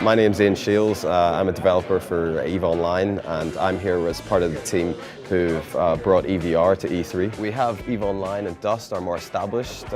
My name's Ian Shiels. I'm a developer for EVE Online, and I'm here as part of the team who've brought EVR to E3. We have EVE Online and Dust, our more established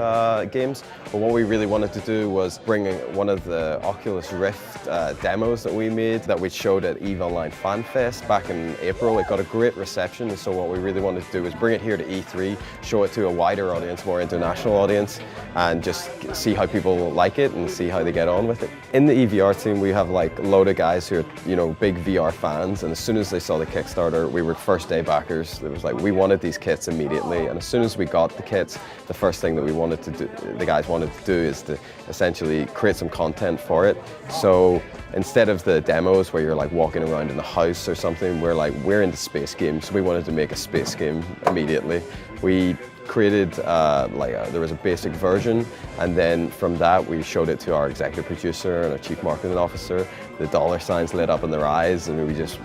games, but what we really wanted to do was bring one of the Oculus Rift demos that we made that we showed at EVE Online Fan Fest back in April. It got a great reception, and so what we really wanted to do was bring it here to E3, show it to a wider audience, more international audience, and just see how people like it and see how they get on with it. In the EVR team, we have like a load of guys who are, big VR fans, and as soon as they saw the Kickstarter, we were first day backers. It was like we wanted these kits immediately, and as soon as we got the kits, the first thing that we wanted to do, the guys wanted to do, is to essentially create some content for it. So instead of the demos where you're like walking around in the house or something, we're into space games. So we wanted to make a space game immediately. We created there was a basic version, and then from that we showed it to our executive producer and our chief marketing officer. The dollar signs lit up in their eyes, and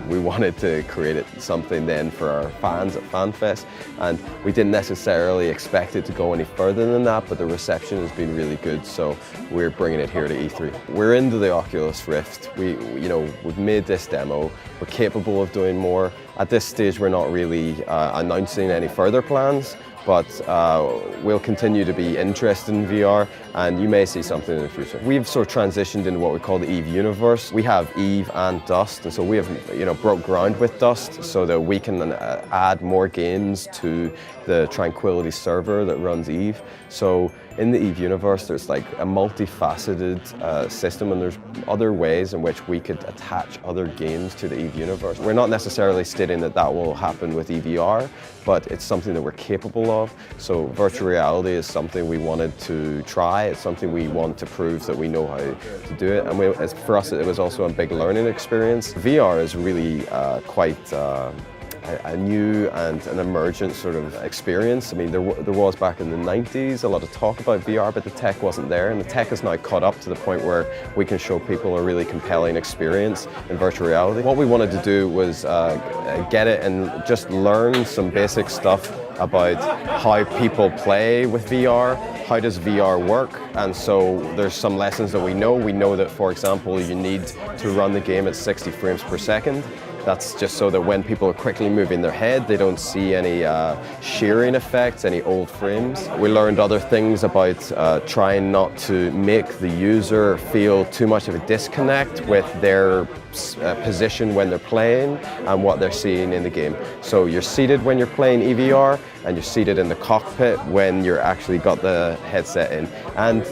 we wanted to create something then for our fans at FanFest, and we didn't necessarily expect it to go any further than that, but the reception has been really good, so we're bringing it here to E3. We're into the Oculus Rift. We've made this demo. We're capable of doing more. At this stage, we're not really announcing any further plans, but we'll continue to be interested in VR, and you may see something in the future. We've sort of transitioned into what we call the EVE universe. We have EVE and Dust, and so we have broke ground with Dust so that we can add more games to the Tranquility server that runs EVE. So in the EVE universe, there's like a multifaceted system, and there's other ways in which we could attach other games to the EVE universe. We're not necessarily stating that that will happen with EVR, but it's something that we're capable of. So virtual reality is something we wanted to try. It's something we want to prove that we know how to do it. And for us, it was also a big learning experience. VR is really quite a new and an emergent sort of experience. I mean, there was back in the 90s a lot of talk about VR, but the tech wasn't there, and the tech has now caught up to the point where we can show people a really compelling experience in virtual reality. What we wanted to do was get it and just learn some basic stuff about how people play with VR. How does VR work? And so there's some lessons that we know. We know that, for example, you need to run the game at 60 frames per second. That's just so that when people are quickly moving their head, they don't see any shearing effects, any old frames. We learned other things about trying not to make the user feel too much of a disconnect with their position when they're playing and what they're seeing in the game. So you're seated when you're playing EVR, and you're seated in the cockpit when you're actually got the headset in. And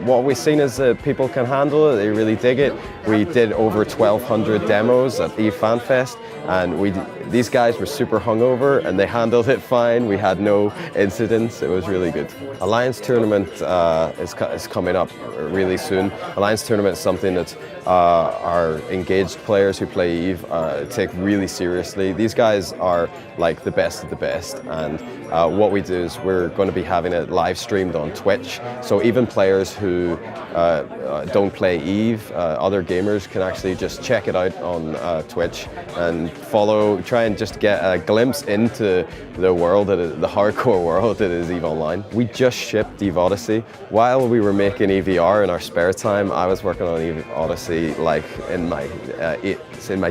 what we've seen is that people can handle it, they really dig it. We did over 1,200 demos at EVE Fan Fest, and these guys were super hungover and they handled it fine. We had no incidents. It was really good. Alliance Tournament is coming up really soon. Alliance Tournament is something that our engaged players who play EVE take really seriously. These guys are like the best of the best, and what we do is we're going to be having it live streamed on Twitch, so even players who don't play EVE, other gamers can actually just check it out on Twitch and try and just get a glimpse into the world, the hardcore world that is EVE Online. We just shipped EVE Odyssey. While we were making EVR in our spare time, I was working on EVE Odyssey like in my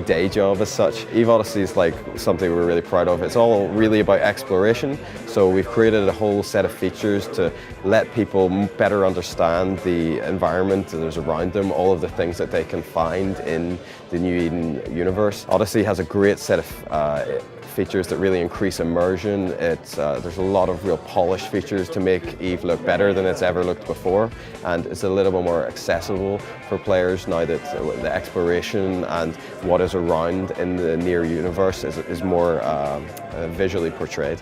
day job as such. EVE Odyssey is like something we're really proud of. It's all really about exploration, so we've created a whole set of features to let people better understand the environment that is around them, all of the things that they can find in the New Eden universe. Odyssey has a great set of features that really increase immersion. There's a lot of real polished features to make EVE look better than it's ever looked before, and it's a little bit more accessible for players now that the exploration and what is around in the near universe is more visually portrayed.